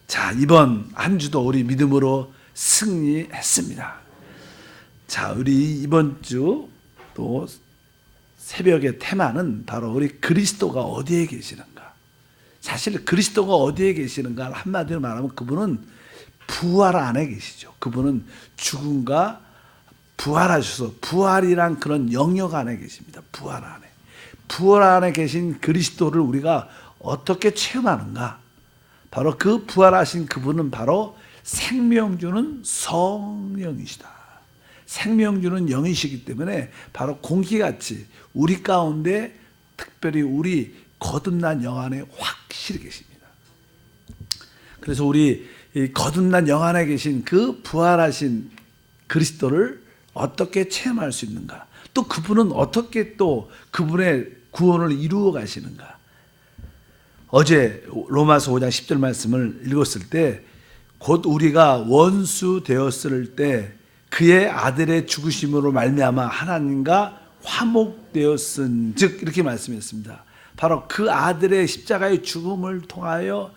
자, 이번 한 주도 우리 믿음으로 승리했습니다. 자, 우리 이번 주 또 새벽의 테마는 바로 우리 그리스도가 어디에 계시는가. 사실 그리스도가 어디에 계시는가 한마디로 말하면 그분은 부활 안에 계시죠. 그분은 죽음과 부활하셔서 부활이란 그런 영역 안에 계십니다. 부활 안에. 부활 안에 계신 그리스도를 우리가 어떻게 체험하는가. 바로 그 부활하신 그분은 바로 생명 주는 성령이시다. 생명 주는 영이시기 때문에 바로 공기같이 우리 가운데 특별히 우리 거듭난 영 안에 확실히 계십니다. 그래서 우리 거듭난 영 안에 계신 그 부활하신 그리스도를 어떻게 체험할 수 있는가? 또 그분은 어떻게 또 그분의 구원을 이루어 가시는가? 어제 로마서 5장 10절 말씀을 읽었을 때 곧 우리가 원수 되었을 때 그의 아들의 죽으심으로 말미암아 하나님과 화목되었은즉 이렇게 말씀했습니다. 바로 그 아들의 십자가의 죽음을 통하여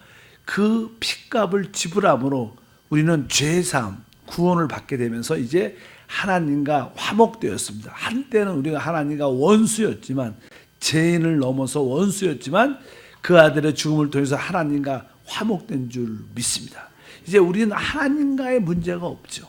그 핏값을 지불함으로 우리는 죄사함, 구원을 받게 되면서 이제 하나님과 화목되었습니다. 한때는 우리가 하나님과 원수였지만, 죄인을 넘어서 원수였지만 그 아들의 죽음을 통해서 하나님과 화목된 줄 믿습니다. 이제 우리는 하나님과의 문제가 없죠.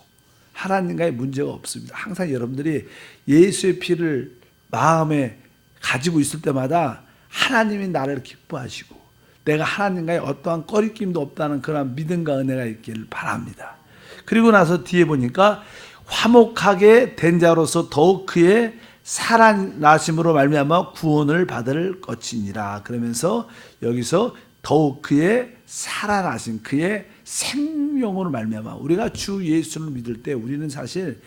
하나님과의 문제가 없습니다. 항상 여러분들이 예수의 피를 마음에 가지고 있을 때마다 하나님이 나를 기뻐하시고 내가 하나님과의 어떠한 꺼리낌도 없다는 그런 믿음과 은혜가 있기를 바랍니다. 그리고 나서 뒤에 보니까 화목하게 된 자로서 더욱 그의 살아나심으로 말미암아 구원을 받을 것이니라. 그러면서 여기서 더욱 그의 살아나신 그의 생명으로 말미암아 우리가 주 예수를 믿을 때 우리는 사실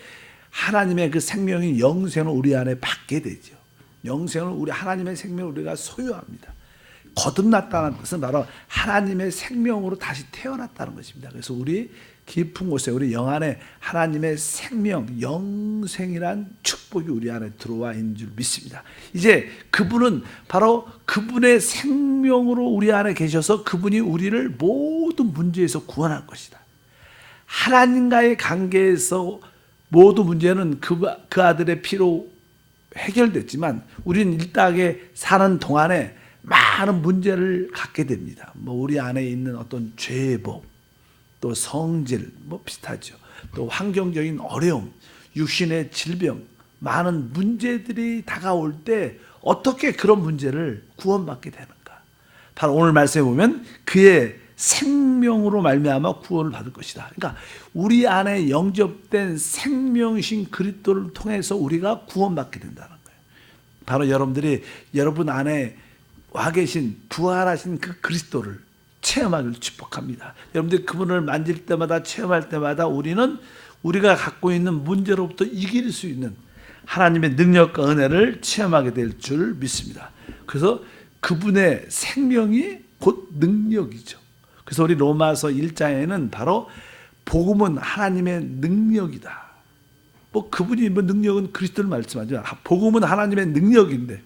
하나님의 그 생명이 영생을 우리 안에 받게 되죠. 영생을 우리 하나님의 생명을 우리가 소유합니다. 거듭났다는 뜻은 바로 하나님의 생명으로 다시 태어났다는 것입니다. 그래서 우리 깊은 곳에 우리 영 안에 하나님의 생명, 영생이란 축복이 우리 안에 들어와 있는 줄 믿습니다. 이제 그분은 바로 그분의 생명으로 우리 안에 계셔서 그분이 우리를 모든 문제에서 구원할 것이다. 하나님과의 관계에서 모든 문제는 그 아들의 피로 해결됐지만 우리는 일당에 사는 동안에 많은 문제를 갖게 됩니다. 우리 안에 있는 어떤 죄의 법, 또 성질, 비슷하죠. 또 환경적인 어려움, 육신의 질병, 많은 문제들이 다가올 때 어떻게 그런 문제를 구원받게 되는가? 바로 오늘 말씀에 보면 그의 생명으로 말미암아 구원을 받을 것이다. 그러니까 우리 안에 영접된 생명이신 그리스도를 통해서 우리가 구원받게 된다는 거예요. 바로 여러분들이 여러분 안에 와 계신 부활하신 그 그리스도를 체험하기를 축복합니다. 여러분들이 그분을 만질 때마다 체험할 때마다 우리는 우리가 갖고 있는 문제로부터 이길 수 있는 하나님의 능력과 은혜를 체험하게 될 줄 믿습니다. 그래서 그분의 생명이 곧 능력이죠. 그래서 우리 로마서 1장에는 바로 복음은 하나님의 능력이다. 그분이 능력은 그리스도를 말씀하죠. 복음은 하나님의 능력인데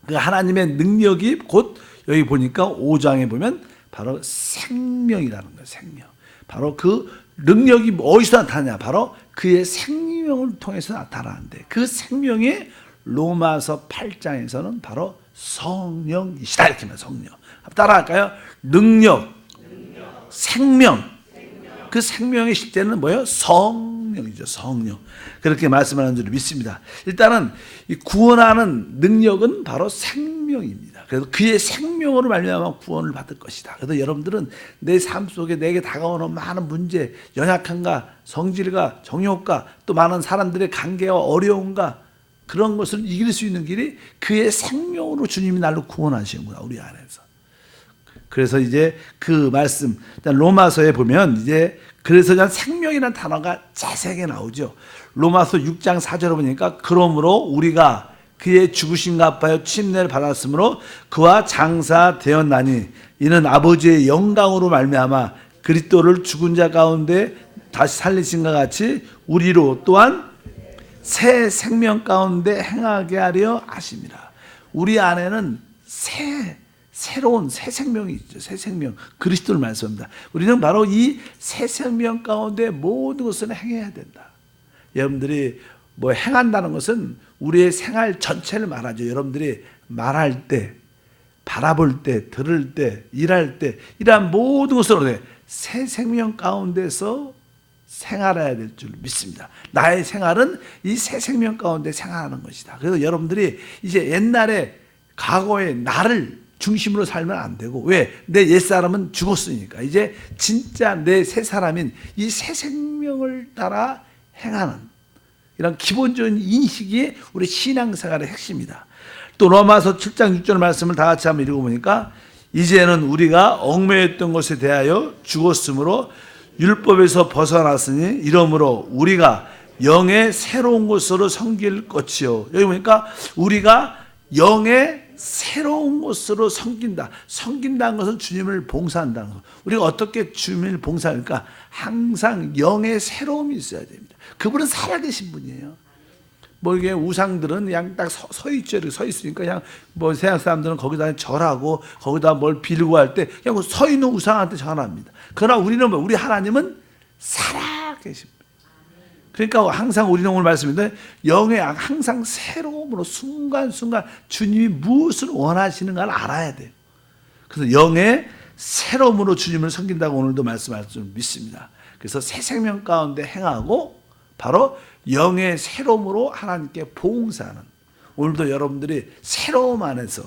그 하나님의 능력이 곧 여기 보니까 5장에 보면 바로 생명이라는 거예요. 생명. 바로 그 능력이 어디서 나타나냐? 바로 그의 생명을 통해서 나타나는데 그 생명이 로마서 8장에서는 바로 성령이시다. 이렇게 말해요. 성령. 따라할까요? 능력, 생명. 그 생명의 실제는 뭐예요? 성령이죠. 성령. 그렇게 말씀하는 줄 믿습니다. 일단은 이 구원하는 능력은 바로 생명입니다. 그래서 그의 생명으로 말미암아 구원을 받을 것이다. 그래서 여러분들은 내 삶 속에 내게 다가오는 많은 문제, 연약함과 성질과 정욕과 또 많은 사람들의 관계와 어려움과 그런 것을 이길 수 있는 길이 그의 생명으로 주님이 날로 구원하시는구나, 우리 안에서. 그래서 이제 그 말씀, 로마서에 보면 이제 그래서 그냥 생명이라는 단어가 자세하게 나오죠. 로마서 6장 4절에 보니까 그러므로 우리가 그의 죽으심과 합하여 침례를 받았으므로 그와 장사되었나니 이는 아버지의 영광으로 말미암아 그리스도를 죽은 자 가운데 다시 살리신과 같이 우리로 또한 새 생명 가운데 행하게 하려 하심이라. 우리 안에는 새 새로운 새 생명이 있죠. 새 생명. 그리스도를 말씀합니다. 우리는 바로 이 새 생명 가운데 모든 것을 행해야 된다. 여러분들이 뭐 행한다는 것은 우리의 생활 전체를 말하죠. 여러분들이 말할 때, 바라볼 때, 들을 때, 일할 때, 이러한 모든 것을 새 생명 가운데서 생활해야 될 줄 믿습니다. 나의 생활은 이 새 생명 가운데 생활하는 것이다. 그래서 여러분들이 이제 옛날에 과거의 나를 중심으로 살면 안 되고, 왜? 내 옛사람은 죽었으니까 이제 진짜 내 새 사람인 이 새 생명을 따라 행하는 이런 기본적인 인식이 우리 신앙생활의 핵심이다. 또 로마서 7장 6절 말씀을 다 같이 한번 읽어보니까 이제는 우리가 얽매였던 것에 대하여 죽었으므로 율법에서 벗어났으니 이러므로 우리가 영의 새로운 것으로 섬길 것이요. 여기 보니까 우리가 영의 새로운 것으로 섬긴다. 섬긴다는 것은 주님을 봉사한다는 것. 우리가 어떻게 주님을 봉사할까? 항상 영의 새로움이 있어야 됩니다. 그분은 살아계신 분이에요. 뭐 이게 우상들은 그냥 딱 서 있죠. 이렇게 서 있으니까 그냥 뭐 세상 사람들은 거기다 절하고 거기다 뭘 빌고 할 때 그냥 서 있는 우상한테 전합니다. 그러나 우리는 우리 하나님은 살아계신 분. 그러니까 항상 우리는 오늘 말씀인데 영의 항상 새로움으로 순간순간 주님이 무엇을 원하시는가를 알아야 돼요. 그래서 영의 새로움으로 주님을 섬긴다고 오늘도 말씀할 줄 믿습니다. 그래서 새 생명 가운데 행하고 바로 영의 새로움으로 하나님께 봉사하는, 오늘도 여러분들이 새로움 안에서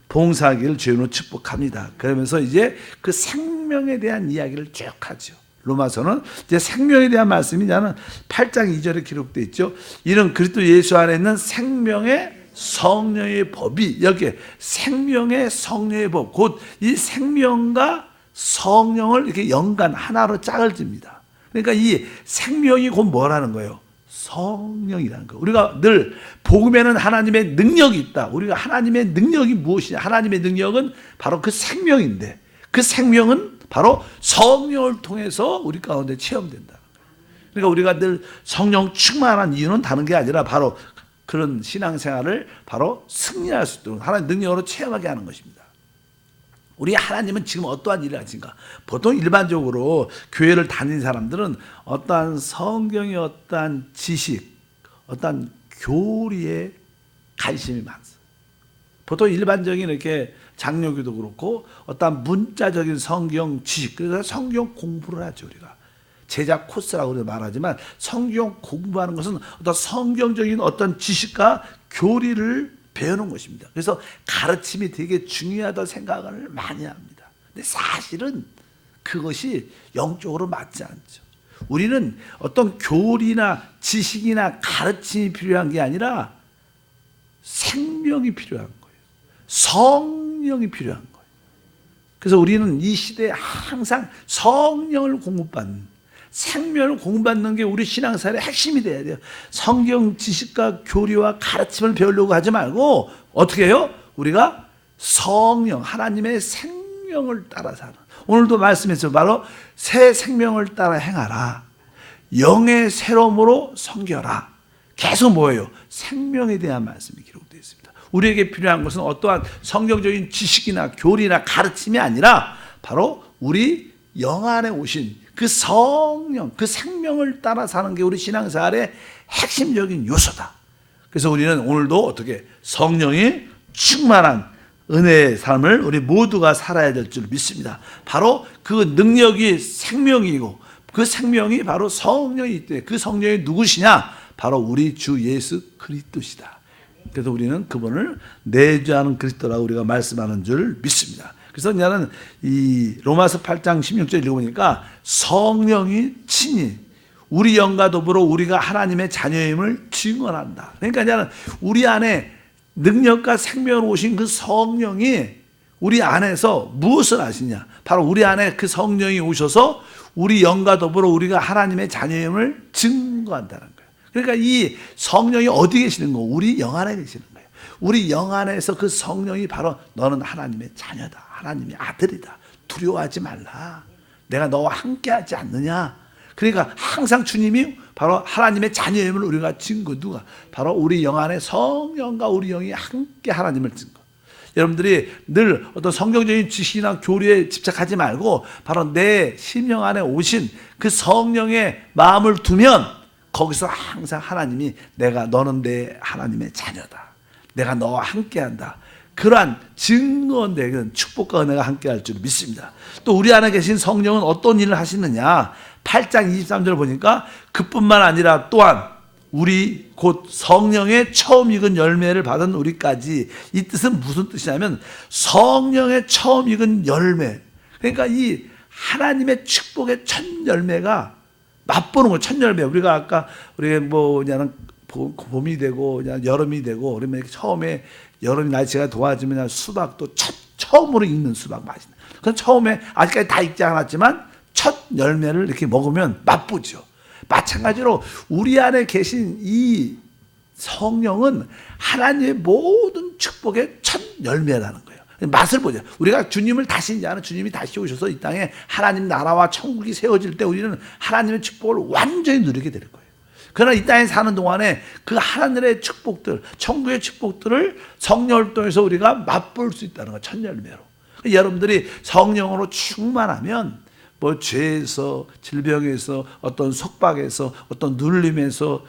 봉사하기를 주님으로 축복합니다. 그러면서 이제 그 생명에 대한 이야기를 쭉 하죠. 로마서는 이제 생명에 대한 말씀이 나는 8장 2절에 기록되어 있죠. 이는 그리스도 예수 안에 있는 생명의 성령의 법이, 여기에 생명의 성령의 법, 곧 이 생명과 성령을 이렇게 연관 하나로 짝을 집니다. 그러니까 이 생명이 곧 뭐라는 거예요? 성령이라는 거예요. 우리가 늘 복음에는 하나님의 능력이 있다. 우리가 하나님의 능력이 무엇이냐? 하나님의 능력은 바로 그 생명인데 그 생명은 바로 성령을 통해서 우리 가운데 체험된다. 그러니까 우리가 늘 성령 충만한 이유는 다른 게 아니라 바로 그런 신앙생활을 바로 승리할 수 있도록 하나님 능력으로 체험하게 하는 것입니다. 우리 하나님은 지금 어떠한 일을 하신가? 보통 일반적으로 교회를 다니는 사람들은 어떠한 성경의 어떠한 지식, 어떠한 교리에 관심이 많습니다. 보통 일반적인 이렇게 장로교도 그렇고 어떠한 문자적인 성경 지식, 그래서 성경 공부를 하죠. 우리가 제자 코스라고 말하지만 성경 공부하는 것은 어떤 성경적인 어떤 지식과 교리를 배우는 것입니다. 그래서 가르침이 되게 중요하다고 생각을 많이 합니다. 근데 사실은 그것이 영적으로 맞지 않죠. 우리는 어떤 교리나 지식이나 가르침이 필요한 게 아니라 생명이 필요한 거예요. 성령이 필요한 거예요. 그래서 우리는 이 시대에 항상 성령을 공부받는, 생명을 공부받는 게 우리 신앙생활의 핵심이 돼야 돼요. 성경 지식과 교리와 가르침을 배우려고 하지 말고 어떻게 해요? 우리가 성령, 하나님의 생명을 따라 사는, 오늘도 말씀했죠. 바로 새 생명을 따라 행하라. 영의 새로움으로 섬겨라. 계속 뭐예요? 생명에 대한 말씀이 기록되어 있습니다. 우리에게 필요한 것은 어떠한 성경적인 지식이나 교리나 가르침이 아니라 바로 우리 영 안에 오신 그 성령, 그 생명을 따라 사는 게 우리 신앙생활의 핵심적인 요소다. 그래서 우리는 오늘도 어떻게 성령이 충만한 은혜의 삶을 우리 모두가 살아야 될 줄 믿습니다. 바로 그 능력이 생명이고 그 생명이 바로 성령이 있대. 그 성령이 누구시냐? 바로 우리 주 예수 그리스도시다. 그래서 우리는 그분을 내주하는 그리스도라고 우리가 말씀하는 줄 믿습니다. 그래서 나는 이 로마서 8장 16절 읽어보니까 성령이 친히 우리 영과 더불어 우리가 하나님의 자녀임을 증언한다. 그러니까 나는 우리 안에 능력과 생명을 오신 그 성령이 우리 안에서 무엇을 하시냐? 바로 우리 안에 그 성령이 오셔서 우리 영과 더불어 우리가 하나님의 자녀임을 증거한다는 거예요. 그러니까 이 성령이 어디 계시는 거예요? 우리 영 안에 계시는 거예요. 우리 영 안에서 그 성령이 바로 너는 하나님의 자녀다. 하나님의 아들이다. 두려워하지 말라. 내가 너와 함께하지 않느냐. 그러니까 항상 주님이 바로 하나님의 자녀임을 우리가 증거. 누가? 바로 우리 영 안에 성령과 우리 영이 함께 하나님을 증거. 여러분들이 늘 어떤 성경적인 지식이나 교리에 집착하지 말고 바로 내 심령 안에 오신 그 성령의 마음을 두면 거기서 항상 하나님이 너는 내 하나님의 자녀다. 내가 너와 함께한다. 그러한 증거된 축복과 은혜가 함께할 줄 믿습니다. 또 우리 안에 계신 성령은 어떤 일을 하시느냐? 8장 23절 보니까 그뿐만 아니라 또한 우리 곧 성령의 처음 익은 열매를 받은 우리까지. 이 뜻은 무슨 뜻이냐면 성령의 처음 익은 열매. 그러니까 이 하나님의 축복의 첫 열매가 맛보는 거예요. 첫 열매. 우리가 아까 우리 그냥 봄이 되고 그냥 여름이 되고 그러면 처음에 여름이 날씨가 도와주면 그냥 수박도 처음으로 익는 수박 맛이다. 그건 처음에 아직까지 다 익지 않았지만 첫 열매를 이렇게 먹으면 맛보죠. 마찬가지로 우리 안에 계신 이 성령은 하나님의 모든 축복의 첫 열매라는 거예요. 맛을 보죠. 우리가 주님을 다시 이제는 주님이 다시 오셔서 이 땅에 하나님 나라와 천국이 세워질 때 우리는 하나님의 축복을 완전히 누리게 될 거예요. 그러나 이 땅에 사는 동안에 그 하늘의 축복들, 천국의 축복들을 성령을 통해서 우리가 맛볼 수 있다는 거예요. 첫 열매로. 여러분들이 성령으로 충만하면 죄에서, 질병에서, 어떤 속박에서, 어떤 눌림에서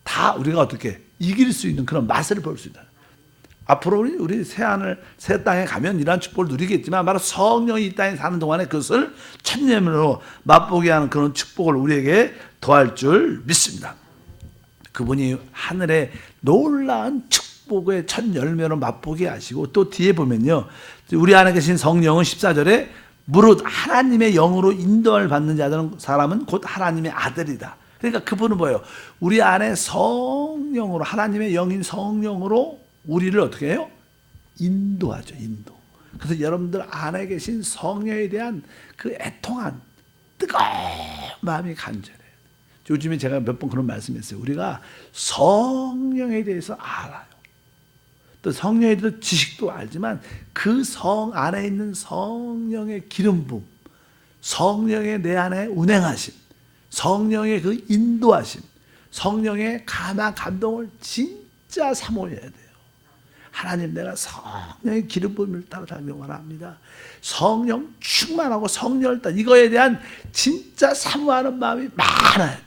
다 우리가 어떻게 이길 수 있는 그런 맛을 볼 수 있다. 앞으로 우리 새 땅에 가면 이러한 축복을 누리겠지만 바로 성령이 이 땅에 사는 동안에 그것을 첫 열매로 맛보게 하는 그런 축복을 우리에게 더할 줄 믿습니다. 그분이 하늘의 놀라운 축복의 첫 열매로 맛보게 하시고 또 뒤에 보면요. 우리 안에 계신 성령은 14절에 무릇 하나님의 영으로 인도를 받는 사람은 곧 하나님의 아들이다. 그러니까 그분은 뭐예요? 우리 안에 성령으로 하나님의 영인 성령으로 우리를 어떻게 해요? 인도하죠. 인도. 그래서 여러분들 안에 계신 성령에 대한 그 애통한 뜨거운 마음이 간절해요. 요즘에 제가 몇 번 그런 말씀했어요. 우리가 성령에 대해서 알아요. 또 성령에 대해서 지식도 알지만 그 성 안에 있는 성령의 기름 부음, 성령의 내 안에 운행하심, 성령의 그 인도하심, 성령의 감동을 진짜 사모해야 돼요. 하나님, 내가 성령의 기름 부음을 따라 달기 원합니다. 성령 충만하고 성령을 따라 이거에 대한 진짜 사모하는 마음이 많아야 돼요.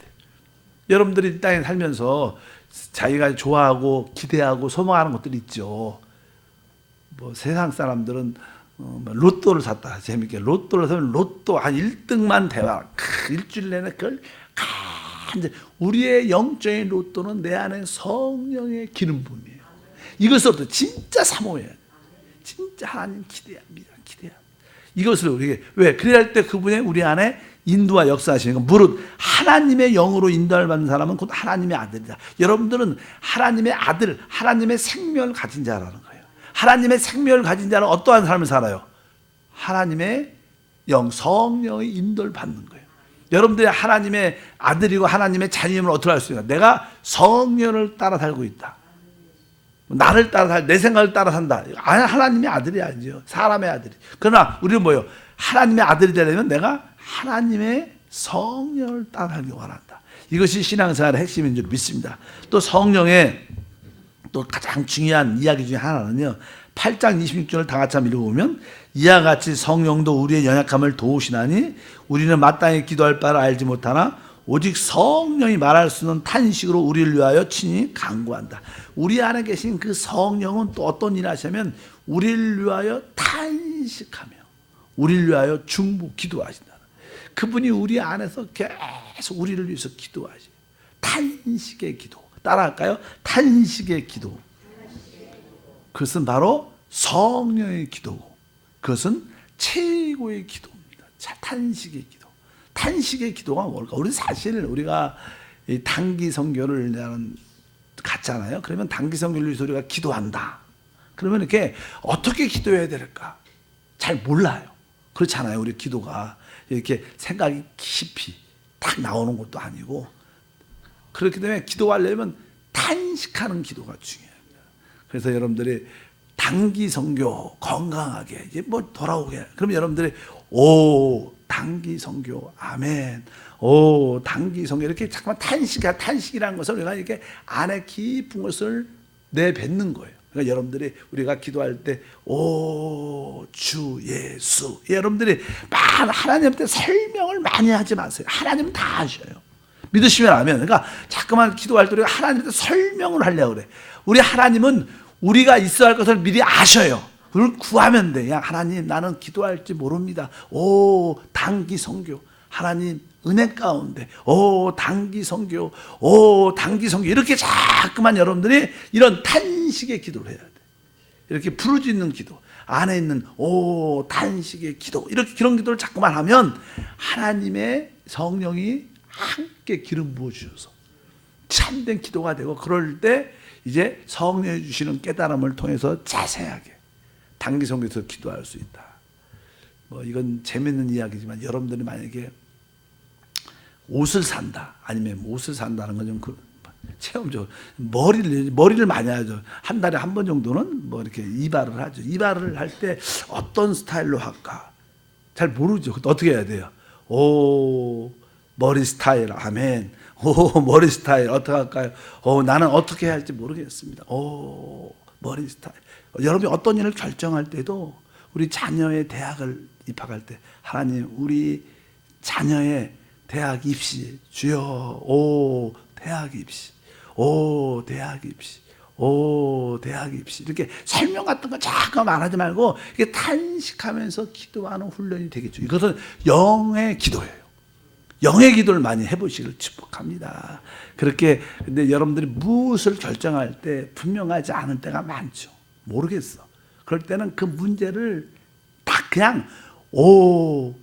여러분들이 이 땅에 살면서 자기가 좋아하고 기대하고 소망하는 것들이 있죠. 세상 사람들은 로또를 샀다. 재밌게 로또를 사면 로또 한 1등만 대박. 일주일 내내 그걸 우리의 영적인 로또는 내 안에 성령의 기름 부음이에요. 이것을 진짜 사모해야 돼요. 진짜 하나님 기대합니다. 이것을 우리에게 왜? 그래야 할 때 그분의 우리 안에 인도와 역사하시는 거. 무릇 하나님의 영으로 인도를 받는 사람은 곧 하나님의 아들이다. 여러분들은 하나님의 아들, 하나님의 생명을 가진 자라는 거예요. 하나님의 생명을 가진 자는 어떠한 삶을 살아요? 하나님의 영, 성령의 인도를 받는 거예요. 여러분들이 하나님의 아들이고 하나님의 자녀임을 어떻게 할 수 있나? 내가 성령을 따라 살고 있다. 나를 따라 살, 내 생각을 따라 산다. 하나님의 아들이 아니죠. 사람의 아들이. 그러나 우리는 뭐예요? 하나님의 아들이 되려면 내가 하나님의 성령을 따라 살기 원한다. 이것이 신앙생활의 핵심인 줄 믿습니다. 또 성령의 또 가장 중요한 이야기 중에 하나는요. 8장 26절을 다 같이 한번 읽어보면 이와 같이 성령도 우리의 연약함을 도우시나니 우리는 마땅히 기도할 바를 알지 못하나 오직 성령이 말할 수 있는 탄식으로 우리를 위하여 친히 간구한다. 우리 안에 계신 그 성령은 또 어떤 일을 하시냐면 우리를 위하여 탄식하며 우리를 위하여 기도하신다. 그분이 우리 안에서 계속 우리를 위해서 기도하시. 탄식의 기도. 따라할까요? 탄식의 기도. 그것은 바로 성령의 기도고 그것은 최고의 기도입니다. 탄식의 기도. 탄식의 기도가 뭘까? 우리 사실 우리가 단기 선교를 갔잖아요. 그러면 단기 선교를 위해서 우리가 기도한다. 그러면 이렇게 어떻게 기도해야 될까? 잘 몰라요. 그렇잖아요. 우리 기도가 이렇게 생각이 깊이 딱 나오는 것도 아니고 그렇기 때문에 기도하려면 탄식하는 기도가 중요합니다. 그래서 여러분들이 단기 선교 건강하게 이제 돌아오게 그러면 여러분들이 단기 선교 아멘 단기 선교 이렇게 잠깐만 탄식이라는 것을 우리가 이렇게 안에 깊은 것을 내뱉는 거예요. 그러니까 여러분들이 우리가 기도할 때 오 주 예수, 여러분들이 하나님한테 설명을 많이 하지 마세요. 하나님은 다 아셔요. 믿으시면 아멘. 그러니까 자꾸만 기도할 때 우리가 하나님한테 설명을 하려고 그래. 우리 하나님은 우리가 있어야 할 것을 미리 아셔요. 그걸 구하면 돼. 야 하나님, 나는 기도할지 모릅니다. 오 단기 선교, 하나님 은혜 가운데 오 단기 선교, 오 단기 선교, 이렇게 자꾸만 여러분들이 이런 탄식의 기도를 해야 돼. 이렇게 부르짖는 기도, 안에 있는 오 탄식의 기도, 이렇게 그런 기도를 자꾸만 하면 하나님의 성령이 함께 기름 부어 주셔서 참된 기도가 되고, 그럴 때 이제 성령이 주시는 깨달음을 통해서 자세하게 단기 선교에서 기도할 수 있다. 뭐 이건 재밌는 이야기지만, 여러분들이 만약에 옷을 산다, 아니면 옷을 산다는 건 좀 체험적으로 머리를 많이 하죠. 한 달에 한 번 정도는 뭐 이렇게 이발을 하죠. 이발을 할 때 어떤 스타일로 할까 잘 모르죠. 어떻게 해야 돼요? 오 머리 스타일, 아멘. 오 머리 스타일 어떻게 할까요? 오 나는 어떻게 해야 할지 모르겠습니다. 오 머리 스타일. 여러분이 어떤 일을 결정할 때도, 우리 자녀의 대학을 입학할 때 하나님, 우리 자녀의 대학 입시 주여, 오 대학 입시, 오 대학 입시, 오 대학 입시, 이렇게 설명 같은 거 자꾸 말하지 말고 이게 탄식하면서 기도하는 훈련이 되겠죠. 이것은 영의 기도예요. 영의 기도를 많이 해보시길 축복합니다. 그렇게. 근데 여러분들이 무엇을 결정할 때 분명하지 않은 때가 많죠. 모르겠어. 그럴 때는 그 문제를 딱 그냥 오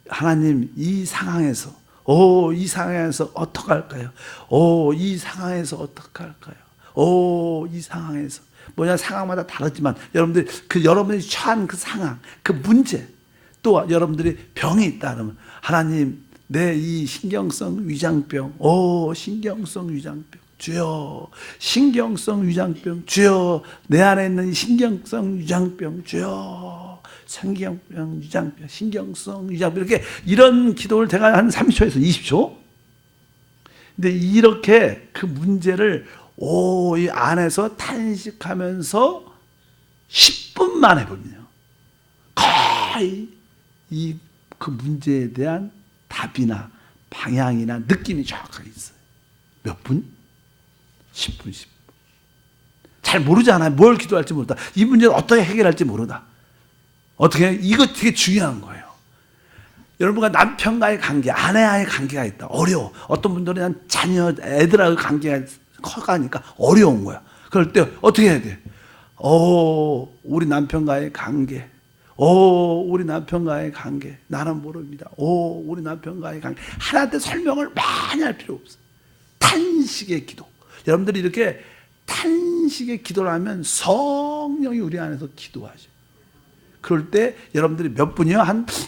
하나님, 이 상황에서 오 이 상황에서 어떻게 할까요? 오 이 상황에서 어떻게 할까요? 오 이 상황에서 뭐냐, 상황마다 다르지만 여러분들이 여러분이 처한 그 상황, 그 문제, 또 여러분들이 병이 있다 그러면 하나님, 내 이 신경성 위장병, 오 신경성 위장병 주여, 신경성 위장병 주여, 내 안에 있는 신경성 위장병 주여, 신경병 위장병, 신경성 위장병, 이렇게 이런 기도를 제가 한 30초에서 20초. 근데 이렇게 그 문제를 이 안에서 탄식하면서 10분만 해보면요, 거의 그 문제에 대한 답이나 방향이나 느낌이 정확하게 있어요. 몇 분? 10분, 10분. 잘 모르잖아요. 뭘 기도할지 모르다. 이 문제를 어떻게 해결할지 모르다. 이거 되게 중요한 거예요. 여러분과 남편과의 관계, 아내와의 관계가 있다. 어려워. 어떤 분들은 자녀, 애들하고 관계가 커가니까 어려운 거야. 그럴 때 어떻게 해야 돼? 우리 남편과의 관계. 우리 남편과의 관계. 나는 모릅니다. 우리 남편과의 관계. 하나한테 설명을 많이 할 필요 없어요. 탄식의 기도. 여러분들이 이렇게 탄식의 기도를 하면 성령이 우리 안에서 기도하죠. 그럴 때 여러분들이 몇 분이요?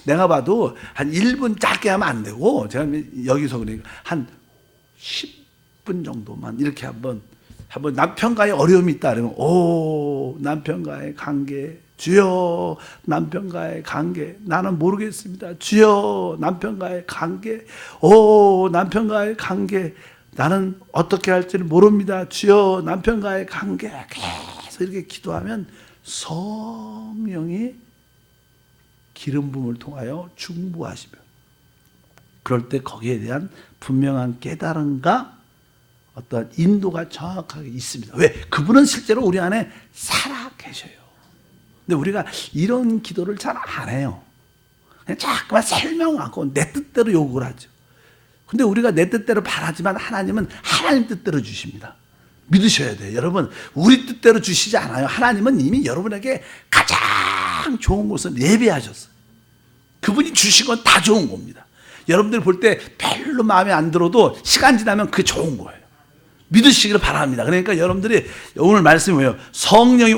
내가 봐도 한 1분 짧게 하면 안 되고, 제가 여기서 그러니까 한 10분 정도만 이렇게 한번 남편과의 어려움이 있다 그러면 남편과의 관계 주여, 남편과의 관계 나는 모르겠습니다. 주여, 남편과의 관계, 남편과의 관계 나는 어떻게 할지를 모릅니다. 주여, 남편과의 관계. 계속 이렇게 기도하면 성령이 기름 부음을 통하여 중보하시며, 그럴 때 거기에 대한 분명한 깨달음과 어떤 인도가 정확하게 있습니다. 왜? 그분은 실제로 우리 안에 살아 계셔요. 근데 우리가 이런 기도를 잘 안 해요. 그냥 자꾸만 설명하고 내 뜻대로 요구를 하죠. 근데 우리가 내 뜻대로 바라지만 하나님은 하나님 뜻대로 주십니다. 믿으셔야 돼요. 여러분, 우리 뜻대로 주시지 않아요. 하나님은 이미 여러분에게 가장 좋은 것을 예비하셨어요. 그분이 주신 건 다 좋은 겁니다. 여러분들 볼 때 별로 마음에 안 들어도 시간 지나면 그게 좋은 거예요. 믿으시기를 바랍니다. 그러니까 여러분들이 오늘 말씀이 뭐예요?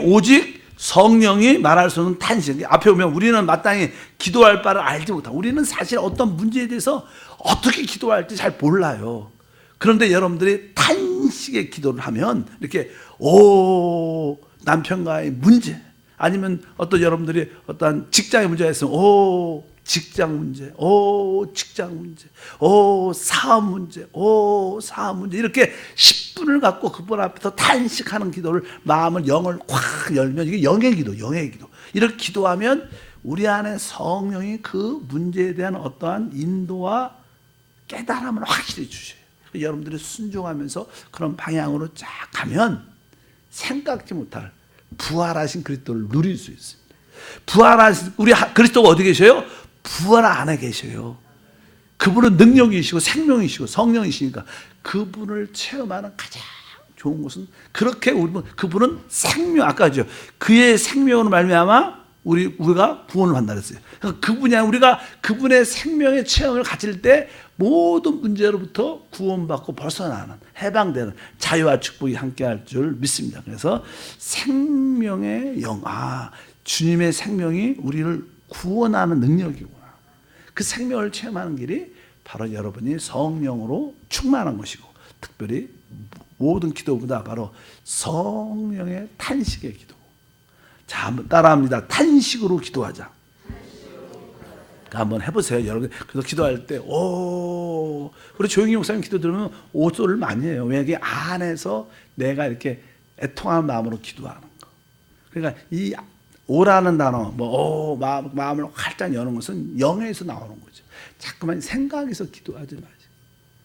오직 성령이 말할 수 없는 탄식. 앞에 보면 우리는 마땅히 기도할 바를 알지 못하고, 우리는 사실 어떤 문제에 대해서 어떻게 기도할지 잘 몰라요. 그런데 여러분들이 탄식의 기도를 하면 이렇게 남편과의 문제, 아니면 어떤 여러분들이 어떤 직장의 문제가 있으면 직장 문제, 직장 문제, 사업 문제, 사업 문제, 이렇게 10분을 갖고 그분 앞에서 탄식하는 기도를, 마음을, 영을 확 열면, 이게 영의 기도, 영의 기도. 이렇게 기도하면 우리 안에 성령이 그 문제에 대한 어떠한 인도와 깨달음을 확실히 주셔요. 여러분들이 순종하면서 그런 방향으로 쫙 가면 생각지 못할 부활하신 그리스도를 누릴 수 있습니다. 부활하신 우리 그리스도가 어디 계셔요? 부활 안에 계셔요. 그분은 능력이시고 생명이시고 성령이시니까 그분을 체험하는 가장 좋은 것은, 그렇게 그분은 생명, 아까죠, 그의 생명으로 말미암아 우리가 구원을 받는다 그랬어요. 그러니까 그분이, 우리가 그분의 생명의 체험을 가질 때 모든 문제로부터 구원받고 벗어나는, 해방되는 자유와 축복이 함께할 줄 믿습니다. 그래서 생명의 영, 주님의 생명이 우리를 구원하는 능력이구나. 그 생명을 체험하는 길이 바로 여러분이 성령으로 충만한 것이고, 특별히 모든 기도보다 바로 성령의 탄식의 기도. 자, 한번 따라합니다. 탄식으로 기도하자. 한번 해보세요, 여러분. 그래서 기도할 때, 우리 조용히 목사님 기도 들으면 오소를 많이 해요. 왜? 이게 안에서 내가 이렇게 애통하는 마음으로 기도하는 거. 그러니까 이 오라는 단어, 마음을 활짝 여는 것은 영에서 나오는 거죠. 자꾸만 생각에서 기도하지 마시고.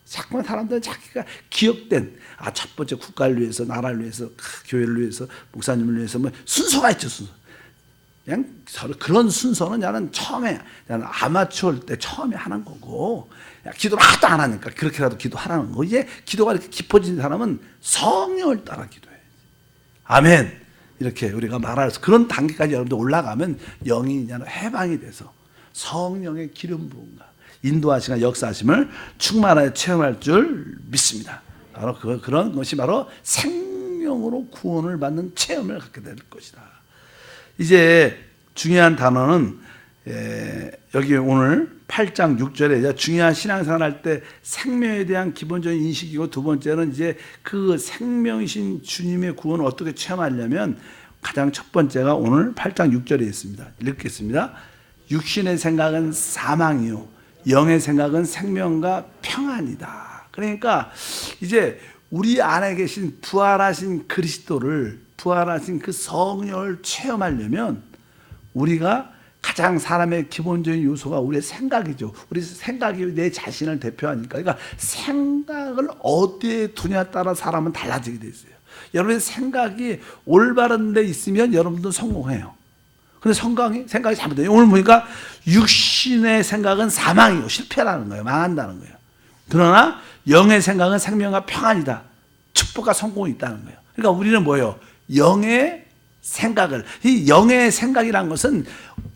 자꾸만 사람들은 자기가 기억된, 첫 번째 국가를 위해서, 나라를 위해서, 교회를 위해서, 목사님을 위해서, 순서가 있죠, 순서. 그냥 서로 그런 순서는 나는 아마추어 때 처음에 하는 거고, 기도를 하도 안 하니까 그렇게라도 기도하라는 거. 이제 기도가 이렇게 깊어진 사람은 성령을 따라 기도해야지. 아멘. 이렇게 우리가 말할 그런 단계까지 여러분들 올라가면 영이 해방이 돼서 성령의 기름 부음과 인도하시는 역사하심을 충만하게 체험할 줄 믿습니다. 바로 그런 것이 바로 생명으로 구원을 받는 체험을 갖게 될 것이다. 이제 중요한 단어는 여기 오늘 8장 6절에 중요한 신앙생활 할 때 생명에 대한 기본적인 인식이고, 두 번째는 이제 그 생명이신 주님의 구원을 어떻게 체험하려면 가장 첫 번째가 오늘 8장 6절에 있습니다. 읽겠습니다. 육신의 생각은 사망이요 영의 생각은 생명과 평안이다. 그러니까 이제 우리 안에 계신 부활하신 그리스도를, 부활하신 그 성령을 체험하려면 우리가 가장 사람의 기본적인 요소가 우리의 생각이죠. 우리 생각이 내 자신을 대표하니까. 그러니까 생각을 어디에 두냐에 따라 사람은 달라지게 돼 있어요. 여러분의 생각이 올바른 데 있으면 여러분도 성공해요. 근데 생각이 잘못돼요. 오늘 보니까 육신의 생각은 사망이고 실패라는 거예요. 망한다는 거예요. 그러나 영의 생각은 생명과 평안이다. 축복과 성공이 있다는 거예요. 그러니까 우리는 뭐예요? 영의 생각을, 이 영의 생각이라는 것은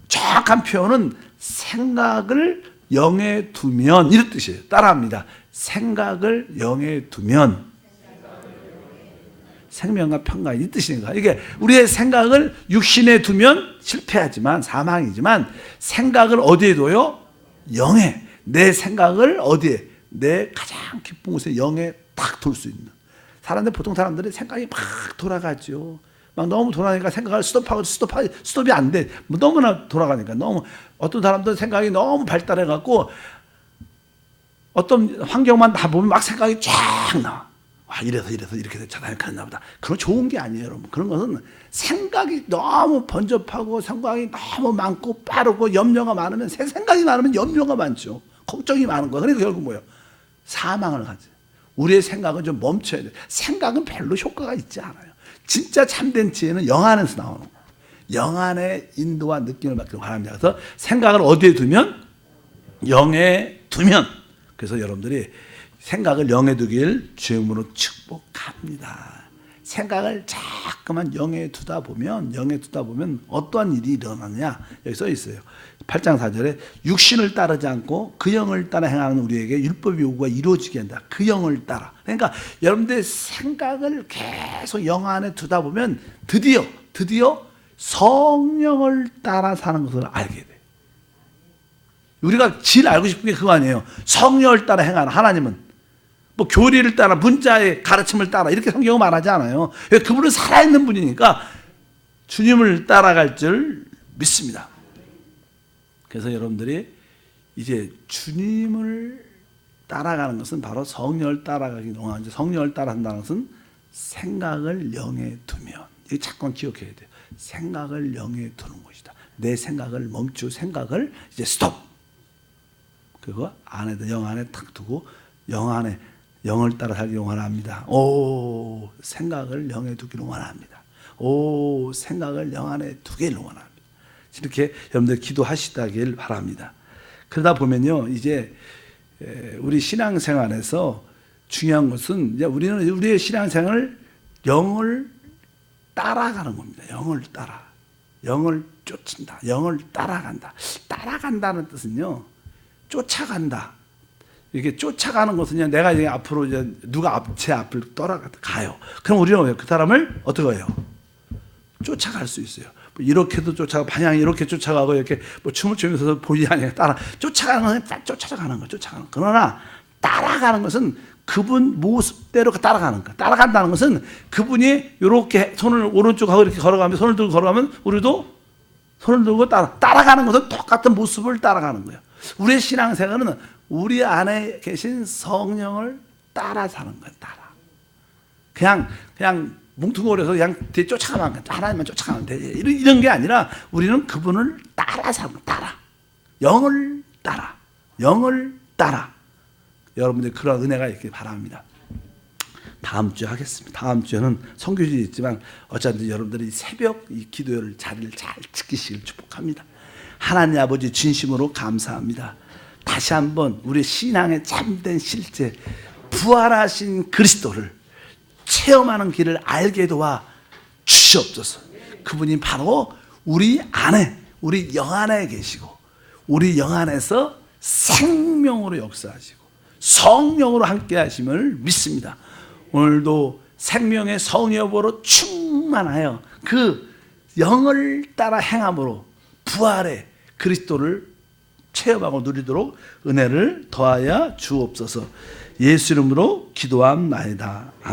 정확한 표현은 생각을 영에 두면, 이런 뜻이에요. 따라합니다. 생각을 영에 두면 생명과 평강, 이 뜻이니까. 이게 우리의 생각을 육신에 두면 실패하지만, 사망이지만, 생각을 어디에 둬요? 영에. 내 생각을 어디에? 내 가장 기쁜 곳에 영에 딱 둘 수 있는. 보통 사람들이 생각이 막 돌아가죠. 막 너무 돌아가니까 생각을 스톱이 안 돼. 너무나 돌아가니까. 어떤 사람들은 생각이 너무 발달해갖고 어떤 환경만 다 보면 막 생각이 쫙 나와. 이래서 이렇게 됐잖아요. 그랬나 보다. 그건 좋은 게 아니에요, 여러분. 그런 것은 생각이 너무 번잡하고 생각이 너무 많고 빠르고 염려가 많으면, 생각이 많으면 염려가 많죠. 걱정이 많은 거야. 그러니까 결국 뭐예요? 사망을 하지. 우리의 생각은 좀 멈춰야 돼. 생각은 별로 효과가 있지 않아요. 진짜 참된 지혜는 영 안에서 나오는 거예요. 영 안의 인도와 느낌을 받기를 바랍니다. 그래서 생각을 어디에 두면? 영에 두면. 그래서 여러분들이 생각을 영에 두길 주임으로 축복합니다. 생각을 자꾸만 영에 두다 보면 어떠한 일이 일어나느냐, 여기 써 있어요. 8장 4절에 육신을 따르지 않고 그 영을 따라 행하는 우리에게 율법의 요구가 이루어지게 한다. 그 영을 따라. 그러니까 여러분들의 생각을 계속 영 안에 두다 보면 드디어 성령을 따라 사는 것을 알게 돼. 우리가 제일 알고 싶은 게 그거 아니에요. 성령을 따라 행하는 하나님은 교리를 따라, 문자의 가르침을 따라, 이렇게 성경은 말하지 않아요. 그분은 살아있는 분이니까 주님을 따라갈 줄 믿습니다. 그래서 여러분들이 이제 주님을 따라가는 것은 바로 성령을 따라가기 동안, 성령을 따라한다는 것은 생각을 영에 두면, 이거 자꾸 기억해야 돼요. 생각을 영에 두는 것이다. 내 생각을 멈추고 생각을 이제 스톱. 그거 안에다, 영 안에 탁 두고 영 안에, 영을 따라 살기 원합니다. 오, 생각을 영에 두기를 원합니다. 오, 생각을 영 안에 두기를 원합니다. 이렇게 여러분들 기도하시다길 바랍니다. 그러다 보면요, 이제 우리 신앙생활에서 중요한 것은 이제 우리는 우리의 신앙생활을 영을 따라가는 겁니다. 영을 따라, 영을 쫓는다, 영을 따라간다. 따라간다는 뜻은요, 쫓아간다. 이렇게 쫓아가는 것은요, 내가 이제 앞으로 이제 누가 제 앞을 따라가요. 그럼 우리는 그 사람을 어떻게 해요? 쫓아갈 수 있어요. 이렇게도 쫓아가, 방향이 이렇게 쫓아가고, 이렇게 뭐 춤을 추면서 보이지 않으니까 따라, 쫓아가는 것은 쫓아가는 거예요. 쫓아가는 거. 그러나 따라가는 것은 그분 모습대로 따라가는 거예요. 따라간다는 것은 그분이 이렇게 손을 오른쪽하고 이렇게 걸어가면, 손을 들고 걸어가면 우리도 손을 들고 따라가는 것은 똑같은 모습을 따라가는 거예요. 우리의 신앙생활은 우리 안에 계신 성령을 따라 사는 거예요. 따라. 그냥 뭉뚱거려서 그냥 뒤에 쫓아가면 돼. 하나님만 쫓아가면 돼. 이런 게 아니라 우리는 그분을 따라 사는 거예요. 따라. 영을 따라. 영을 따라. 여러분들 그런 은혜가 있길 바랍니다. 다음 주에 하겠습니다. 다음 주에는 선교일이 있지만 어쨌든 여러분들이 새벽 이 기도를 자리를 잘 지키시길 축복합니다. 하나님 아버지 진심으로 감사합니다. 다시 한번 우리 신앙의 참된 실제 부활하신 그리스도를 체험하는 길을 알게 도와 주시옵소서. 그분이 바로 우리 안에, 우리 영 안에 계시고 우리 영 안에서 생명으로 역사하시고 성령으로 함께 하심을 믿습니다. 오늘도 생명의 성령으로 충만하여 그 영을 따라 행함으로 부활의 그리스도를 체험하고 누리도록 은혜를 더하여 주옵소서. 예수 이름으로 기도함나이다.